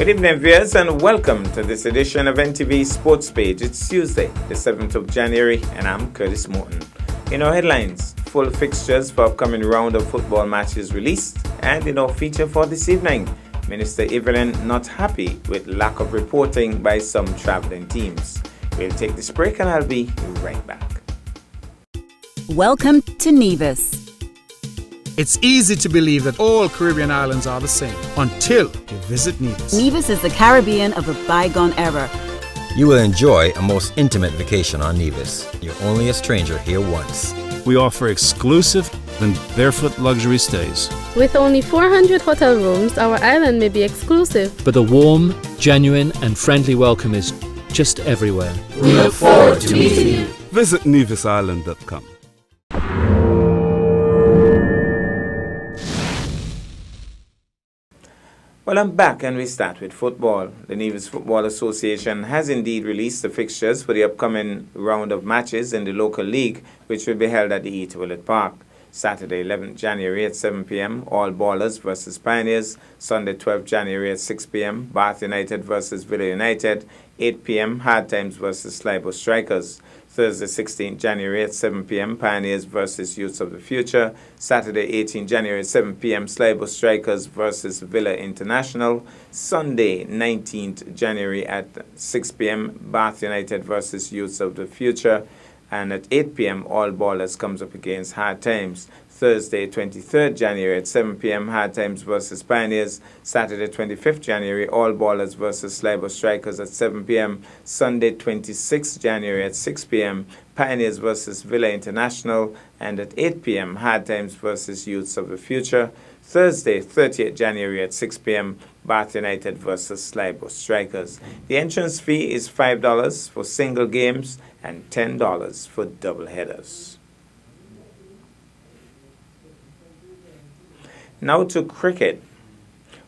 Good evening, viewers, and welcome to this edition of NTV Sports Page. It's Tuesday, the 7th of January, and I'm Curtis Morton. In our headlines, full fixtures for upcoming round of football matches released, and in our feature for this evening, Minister Evelyn not happy with lack of reporting by some traveling teams. We'll take this break and I'll be right back. Welcome to Nevis. It's easy to believe that all Caribbean islands are the same until you visit Nevis. Nevis is the Caribbean of a bygone era. You will enjoy a most intimate vacation on Nevis. You're only a stranger here once. We offer exclusive and barefoot luxury stays. With only 400 hotel rooms, our island may be exclusive. But the warm, genuine and friendly welcome is just everywhere. We look forward to meeting you. Visit nevisisland.com. Well, I'm back and we start with football. The Nevis Football Association has indeed released the fixtures for the upcoming round of matches in the local league, which will be held at the Eat Willett Park. Saturday, 11th January at 7 p.m., All Ballers versus Pioneers. Sunday, 12th January at 6 p.m., Bath United versus Villa United. 8 p.m., Hard Times versus Sligo Strikers. Thursday, 16th January at 7 p.m., Pioneers versus Youths of the Future. Saturday, 18th January at 7 p.m., Sligo Strikers versus Villa International. Sunday, 19th January at 6 p.m., Bath United versus Youths of the Future. And at 8 p.m., All Ballers comes up against Hard Times. Thursday, 23rd January at 7 p.m., Hard Times versus Pioneers. Saturday, 25th January, All Ballers versus Sligo Strikers at 7 p.m. Sunday, 26th January at 6 p.m., Pioneers versus Villa International. And at 8 p.m., Hard Times versus Youths of the Future. Thursday, 30th January at 6 p.m., Bath United versus Sligo Strikers. The entrance fee is $5 for single games and $10 for double headers. Now to cricket.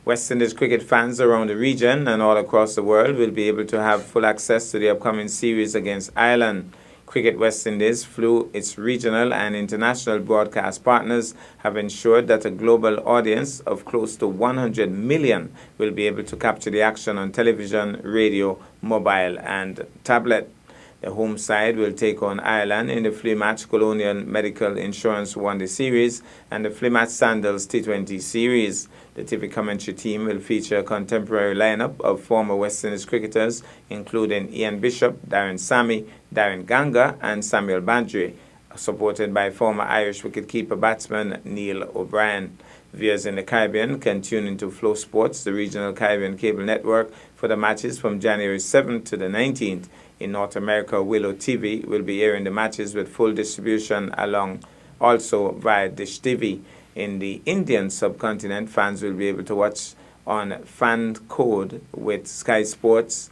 West Indies cricket fans around the region and all across the world will be able to have full access to the upcoming series against Ireland. Cricket West Indies, through its regional and international broadcast partners, have ensured that a global audience of close to 100 million will be able to capture the action on television, radio, mobile and tablet. The home side will take on Ireland in the Flea Match Colonial Medical Insurance One Day Series and the Flea Match Sandals T20 Series. The TV commentary team will feature a contemporary lineup of former West Indies cricketers, including Ian Bishop, Darren Sammy, Darren Ganga, and Samuel Badri, supported by former Irish wicketkeeper batsman Neil O'Brien. Viewers in the Caribbean can tune into Flow Sports, the regional Caribbean cable network, for the matches from January 7th to the 19th. In North America, Willow TV will be airing the matches with full distribution along also via Dish TV. In the Indian subcontinent, fans will be able to watch on Fan Code with Sky Sports,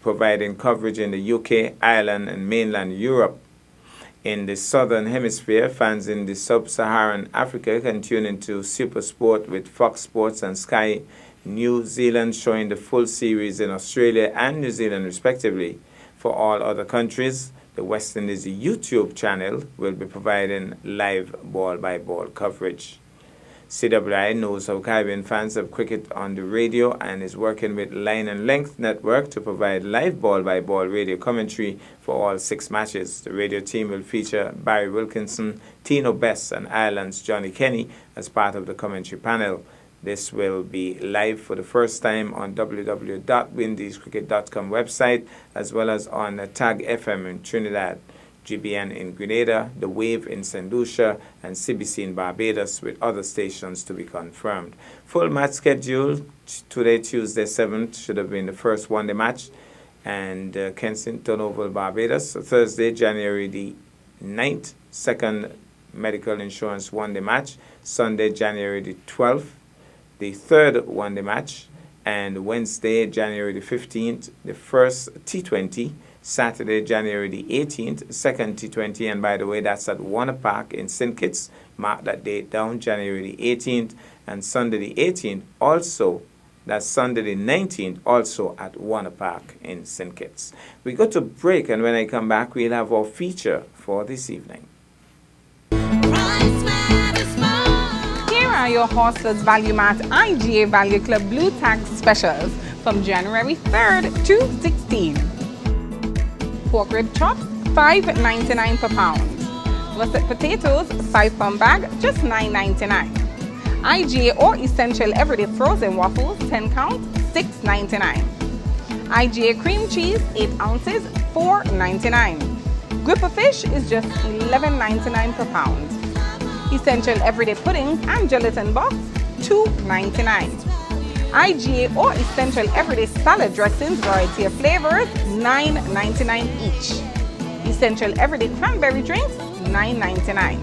providing coverage in the UK, Ireland, and mainland Europe. In the Southern Hemisphere, fans in the Sub-Saharan Africa can tune into Super Sport with Fox Sports and Sky New Zealand, showing the full series in Australia and New Zealand respectively. For all other countries, the West Indies YouTube channel will be providing live ball-by-ball coverage. CWI knows how Caribbean fans have cricket on the radio and is working with Line and Length Network to provide live ball-by-ball radio commentary for all 6 matches. The radio team will feature Barry Wilkinson, Tino Bess and Ireland's Johnny Kenny as part of the commentary panel. This will be live for the first time on www.windiescricket.com website, as well as on Tag FM in Trinidad, GBN in Grenada, The Wave in St. Lucia, and CBC in Barbados, with other stations to be confirmed. Full match schedule today, Tuesday 7th, should have been the first one-day match, and Kensington Oval, Barbados. Thursday, January the 9th, second medical insurance one-day match. Sunday, January the 12th, the third one-day match, and Wednesday, January the 15th, the first T20, Saturday, January the 18th, second T20, and by the way, that's at Warner Park in St. Kitts. Mark that date down, January the 18th, and Sunday the 18th, also, that's Sunday the 19th, also at Warner Park in St. Kitts. We go to break, and when I come back, we'll have our feature for this evening. Here are your Hostel's Value Mart IGA Value Club Blue Tag specials from January 3rd to 16th. Pork rib chop, $5.99 per pound. Russet potatoes, 5-pound bag, just $9.99. IGA or Essential Everyday Frozen Waffles, 10 count, $6.99. IGA cream cheese, 8 ounces, $4.99. Grouper fish is just $11.99 per pound. Essential Everyday Pudding and Gelatin Box, $2.99. IGA or Essential Everyday Salad Dressings, variety of flavors, $9.99 each. Essential Everyday Cranberry Drinks, $9.99.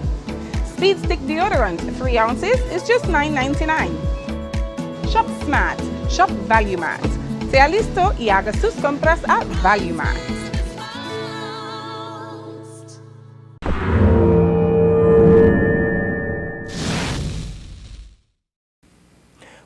Speed Stick Deodorant, 3 ounces, is just $9.99. Shop Smart, Shop Value Mart. Sea listo y haga sus compras a Value Mart.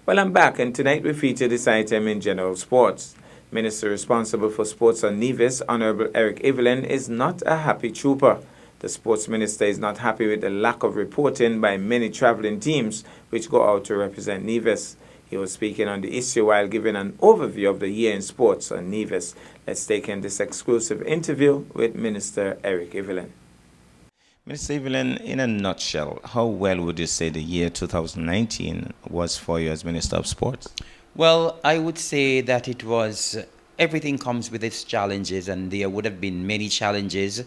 Well, I'm back, and tonight we feature this item in general sports. Minister responsible for sports on Nevis, Honorable Eric Evelyn, is not a happy trooper. The sports minister is not happy with the lack of reporting by many traveling teams which go out to represent Nevis. He was speaking on the issue while giving an overview of the year in sports on Nevis. Let's take in this exclusive interview with Minister Eric Evelyn. Minister Evelyn, in a nutshell, how well would you say the year 2019 was for you as Minister of Sports? Well, I would say that it was, everything comes with its challenges, and there would have been many challenges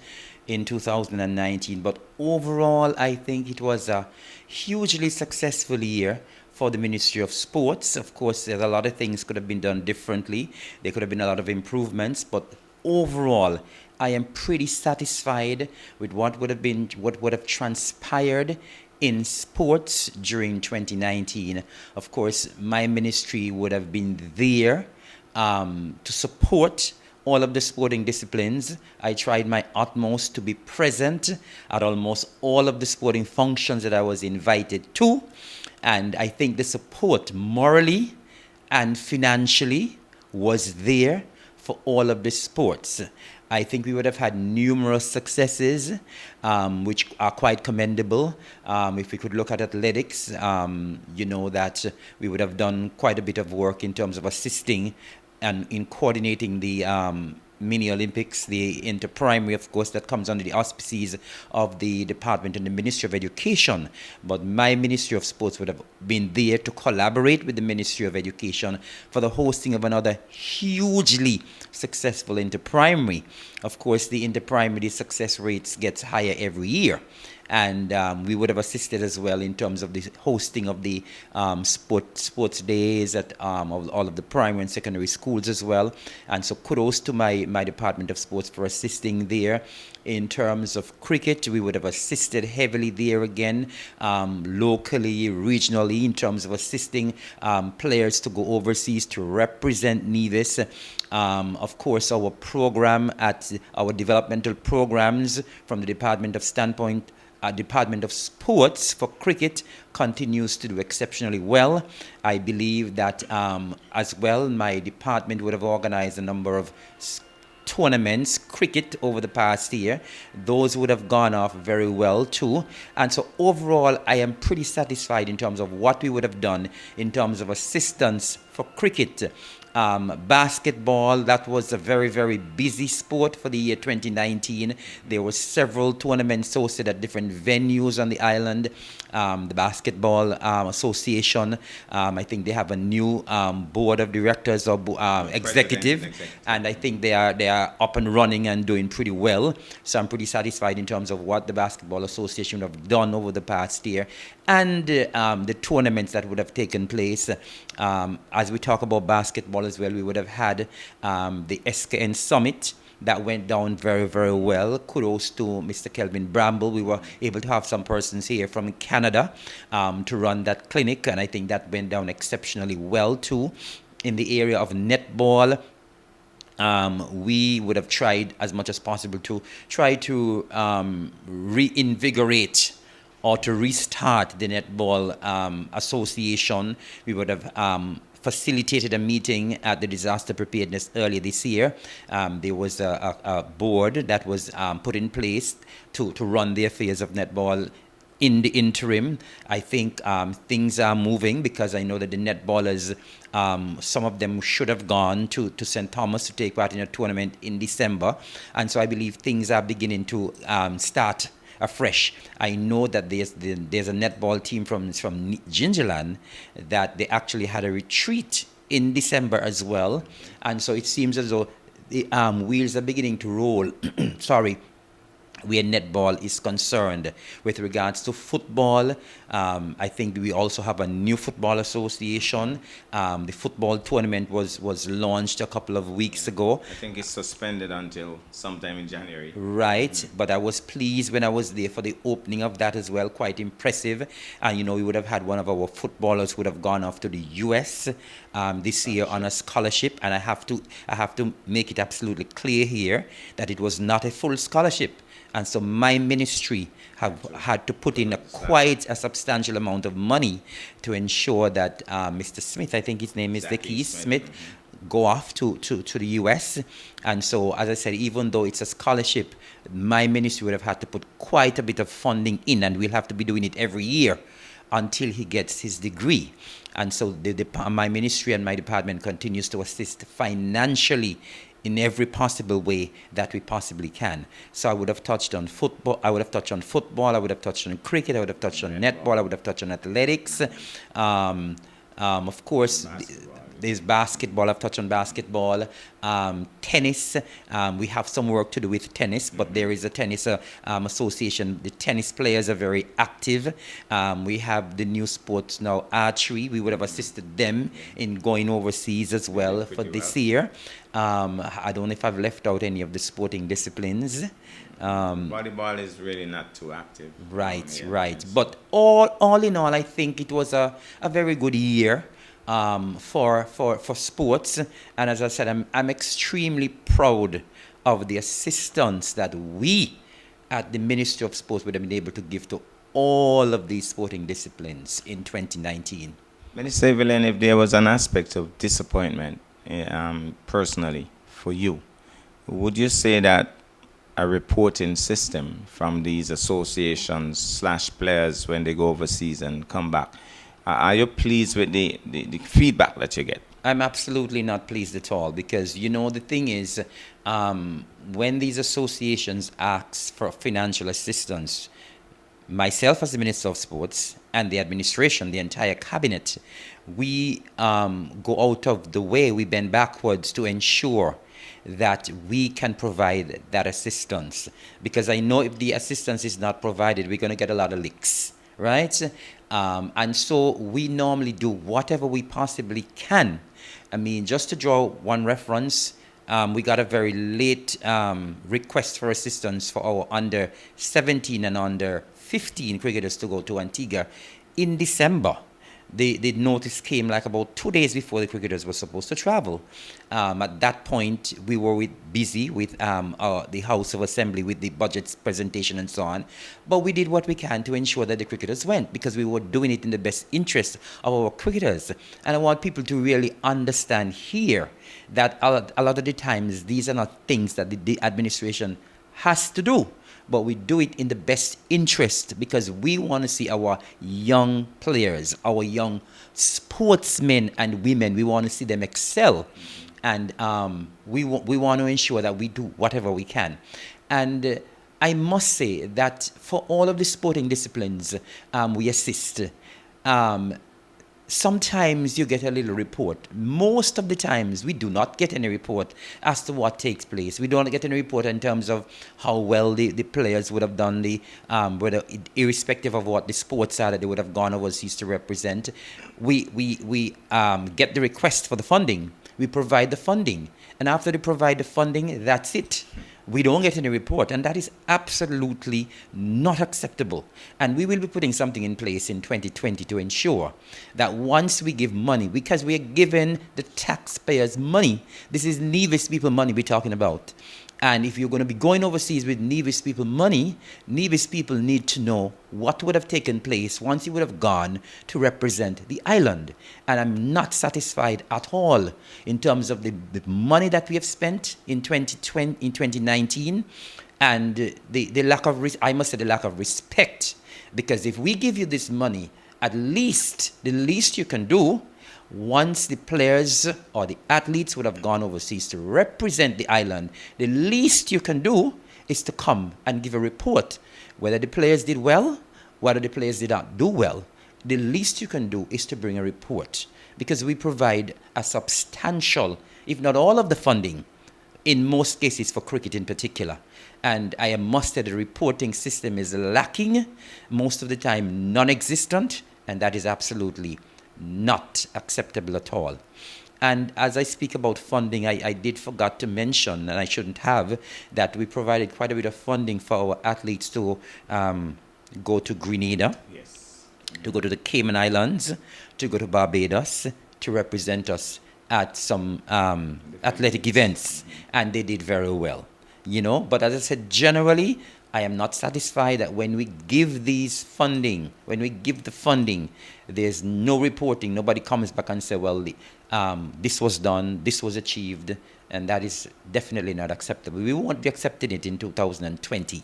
in 2019. But overall, I think it was a hugely successful year for the Ministry of Sports. Of course, there's a lot of things could have been done differently. There could have been a lot of improvements, but overall, I am pretty satisfied with what would have transpired in sports during 2019. Of course, my ministry would have been there to support all of the sporting disciplines. I tried my utmost to be present at almost all of the sporting functions that I was invited to. And I think the support morally and financially was there for all of the sports. I think we would have had numerous successes, which are quite commendable. If we could look at athletics, you know that we would have done quite a bit of work in terms of assisting and in coordinating the mini Olympics, the inter-primary, of course, that comes under the auspices of the department and the Ministry of Education. But my Ministry of Sports would have been there to collaborate with the Ministry of Education for the hosting of another hugely successful inter-primary. Of course, the inter-primary success rates gets higher every year. And we would have assisted as well in terms of the hosting of the sports days at all of the primary and secondary schools as well. And so kudos to my Department of Sports for assisting there. In terms of cricket, we would have assisted heavily there again, locally, regionally, in terms of assisting players to go overseas to represent Nevis. Of course, our program at our developmental programs from the Department of Sports for cricket continues to do exceptionally well. I believe that as well, my department would have organized a number of tournaments, cricket, over the past year. Those would have gone off very well too. And so overall, I am pretty satisfied in terms of what we would have done in terms of assistance for cricket. Basketball, that was a very, very busy sport for the year 2019. There were several tournaments hosted at different venues on the island. The Basketball Association, I think they have a new board of directors or executive, and I think they are up and running and doing pretty well. So I'm pretty satisfied in terms of what the Basketball Association have done over the past year, and the tournaments that would have taken place. As we talk about basketball as well, we would have had the SKN Summit that went down very, very well. Kudos to Mr. Kelvin Bramble. We were able to have some persons here from Canada to run that clinic, and I think that went down exceptionally well too. In the area of netball, we would have tried as much as possible to try to reinvigorate or to restart the Netball Association. We would have facilitated a meeting at the disaster preparedness earlier this year. There was a board that was put in place to run the affairs of netball in the interim, I think things are moving, because I know that the netballers, some of them should have gone to St. Thomas to take part in a tournament in December. And so I believe things are beginning to start afresh. I know that there's a netball team from Gingerland that they actually had a retreat in December as well. And so it seems as though the wheels are beginning to roll. Sorry. Where netball is concerned. With regards to football, I think we also have a new football association. The football tournament was launched a couple of weeks ago. I think it's suspended until sometime in January. Right, but I was pleased when I was there for the opening of that as well. Quite impressive. And we would have had one of our footballers who would have gone off to the US this year on a scholarship. And I have to make it absolutely clear here that it was not a full scholarship. And so my ministry have had to put in quite a substantial amount of money to ensure that Mr. Smith, I think his name is Zachy Smith, go off to the US. And so, as I said, even though it's a scholarship, my ministry would have had to put quite a bit of funding in, and we'll have to be doing it every year until he gets his degree. And so my ministry and my department continues to assist financially in every possible way that we possibly can. So I would have touched on football, I would have touched on cricket, I would have touched on netball, I would have touched on athletics. Of course, there's basketball, I've touched on basketball. Tennis, we have some work to do with tennis, but there is a tennis association. The tennis players are very active. We have the new sports now, archery. We would have assisted them in going overseas as well for this year. I don't know if I've left out any of the sporting disciplines. Volleyball is really not too active. Right. But all in all, I think it was a very good year for sports. And as I said, I'm extremely proud of the assistance that we at the Ministry of Sports would have been able to give to all of these sporting disciplines in 2019. Minister Evelyn, if there was an aspect of disappointment personally for you, would you say that a reporting system from these associations / players when they go overseas and come back, are you pleased with the feedback that you get? I'm absolutely not pleased at all, because the thing is, when these associations ask for financial assistance, myself as the Minister of Sports and the administration, the entire cabinet, we go out of the way, we bend backwards to ensure that we can provide that assistance. Because I know if the assistance is not provided, we're going to get a lot of leaks, right? And so we normally do whatever we possibly can. I mean, just to draw one reference, we got a very late request for assistance for our under 17 and under 15 cricketers to go to Antigua in December. The notice came like about 2 days before the cricketers were supposed to travel. At that point, we were busy with the House of Assembly with the budget presentation and so on. But we did what we can to ensure that the cricketers went, because we were doing it in the best interest of our cricketers. And I want people to really understand here that a lot of the times, these are not things that the administration has to do, but we do it in the best interest, because we want to see our young players, our young sportsmen and women, we want to see them excel. And we want to ensure that we do whatever we can. And I must say that for all of the sporting disciplines we assist, sometimes you get a little report. Most of the times we do not get any report as to what takes place. We don't get any report in terms of how well the players would have done, whether irrespective of what the sports are that they would have gone overseas to represent. We get the request for the funding. We provide the funding. And after they provide the funding, that's it. We don't get any report, and that is absolutely not acceptable. And we will be putting something in place in 2020 to ensure that once we give money, because we are giving the taxpayers money, this is Nevis people money we're talking about. And if you're going to be going overseas with Nevis people money, Nevis people need to know what would have taken place once you would have gone to represent the island. And I'm not satisfied at all in terms of the money that we have spent in 2019, and the lack of, I must say, the lack of respect Because if we give you this money, at least the least you can do, once the players or the athletes would have gone overseas to represent the island, the least you can do is to come and give a report. Whether the players did well, whether the players did not do well, the least you can do is to bring a report. Because we provide a substantial, if not all of the funding, in most cases for cricket in particular. And I must say the reporting system is lacking, most of the time non-existent, and that is absolutely not acceptable at all. And as I speak about funding, I did forget to mention, and I shouldn't have, that we provided quite a bit of funding for our athletes to go to Grenada, to go to the Cayman Islands, to go to Barbados, to represent us at some athletic events, and they did very well, you know. But as I said, generally, I am not satisfied that when we give these funding, when we give the funding, there's no reporting. Nobody comes back and says, well, this was done, this was achieved, and that is definitely not acceptable. We won't be accepting it in 2020.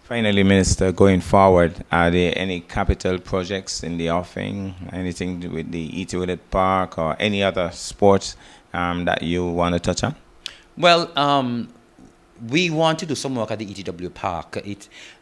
Finally, Minister, going forward, are there any capital projects in the offing, anything with the E.T. Willett Park or any other sports that you want to touch on? Well, we want to do some work at the ETW Park.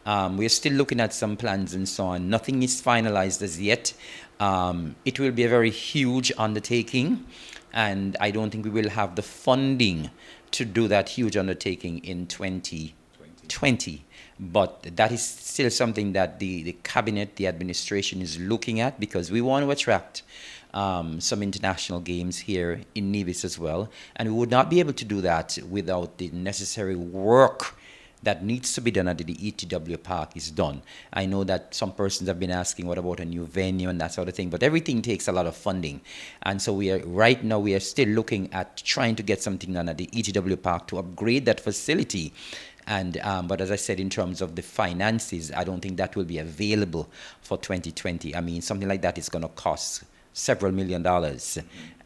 We're still looking at some plans and so on. Nothing is finalized as yet. It will be a very huge undertaking, and I don't think we will have the funding to do that huge undertaking in 2020. But that is still something that the cabinet, the administration is looking at, because we want to attract some international games here in Nevis as well. And we would not be able to do that without the necessary work that needs to be done at the ETW Park is done. I know that some persons have been asking, what about a new venue and that sort of thing, but everything takes a lot of funding. And so right now we are still looking at trying to get something done at the ETW Park to upgrade that facility. And but as I said, in terms of the finances, I don't think that will be available for 2020. I mean, something like that is going to cost several $1 million.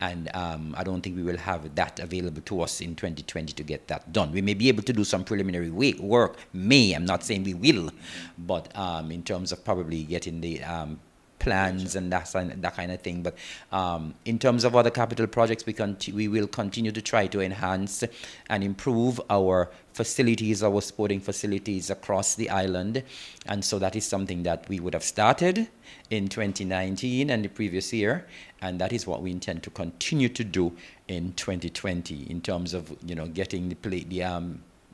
And I don't think we will have that available to us in 2020 to get that done. We may be able to do some preliminary work, I'm not saying we will, but in terms of probably getting the plans and that kind of thing. But in terms of other capital projects, we will continue to try to enhance and improve our facilities, our sporting facilities across the island. And so that is something that we would have started in 2019 and the previous year, and that is what we intend to continue to do in 2020 in terms of, you know, getting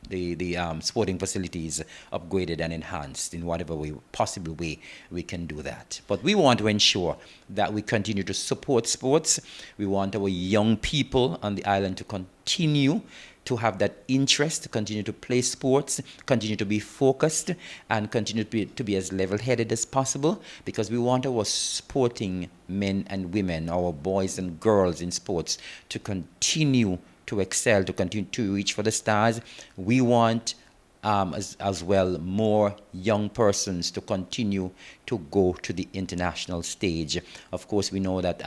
the sporting facilities upgraded and enhanced in whatever possible way we can do that. But we want to ensure that we continue to support sports. We want our young people on the island to continue to have that interest, to continue to play sports, continue to be focused, and continue to be as level-headed as possible, because we want our sporting men and women, our boys and girls in sports, to continue to excel, to continue to reach for the stars. We want as well more young persons to continue to go to the international stage. Of course, we know that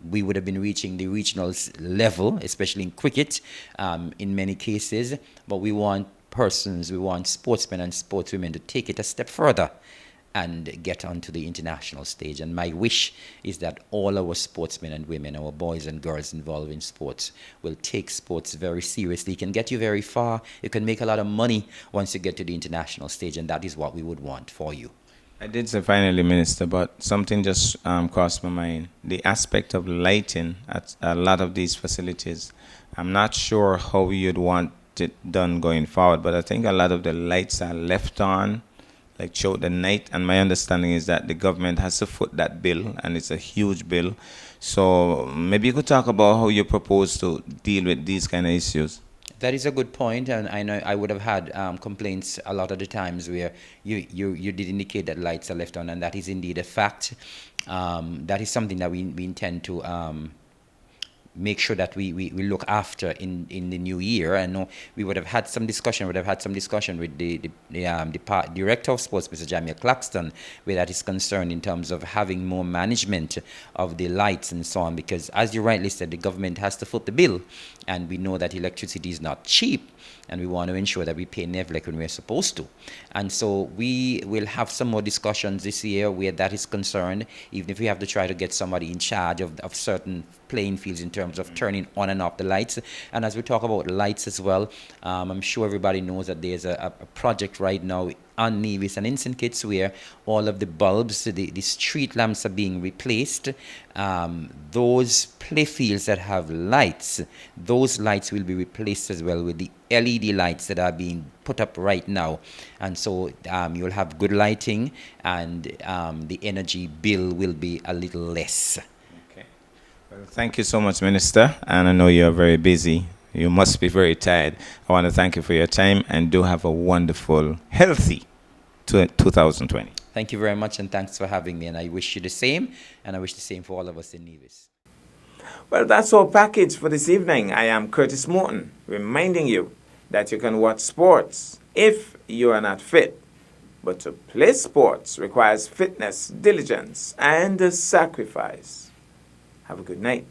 we would have been reaching the regional level, especially in cricket, in many cases, but we want sportsmen and sportswomen to take it a step further and get onto the international stage. And my wish is that all our sportsmen and women, our boys and girls involved in sports, will take sports very seriously. It can get you very far. You can make a lot of money once you get to the international stage, and that is what we would want for you. I did say finally, Minister, but something just crossed my mind. The aspect of lighting at a lot of these facilities, I'm not sure how you'd want it done going forward, but I think a lot of the lights are left on, like throughout the night, and my understanding is that the government has to foot that bill, and it's a huge bill. So maybe you could talk about how you propose to deal with these kind of issues. That is a good point, and I know I would have had complaints a lot of the times where you did indicate that lights are left on, and that is indeed a fact. That is something that we intend to make sure that we look after in the new year. I know we would have had some discussion with the Director of Sports, Mr. Jamie Claxton, where that is concerned in terms of having more management of the lights and so on, because as you rightly said, the government has to foot the bill, and we know that electricity is not cheap, and we want to ensure that we pay NEVLEC when we're supposed to. And so we will have some more discussions this year where that is concerned, even if we have to try to get somebody in charge of certain playing fields in terms of turning on and off the lights. And as we talk about lights as well, I'm sure everybody knows that there's a project right now on Nevis and in St. Kitts where all of the bulbs, the street lamps are being replaced. Those play fields that have lights, those lights will be replaced as well with the LED lights that are being put up right now. And so you'll have good lighting, and the energy bill will be a little less. Okay. Well, thank you so much, Minister. And I know you're very busy. You must be very tired. I want to thank you for your time, and do have a wonderful, healthy 2020. Thank you very much, and thanks for having me. And I wish you the same, and I wish the same for all of us in Nevis. Well, that's our package for this evening. I am Curtis Morton, reminding you that you can watch sports if you are not fit. But to play sports requires fitness, diligence, and a sacrifice. Have a good night.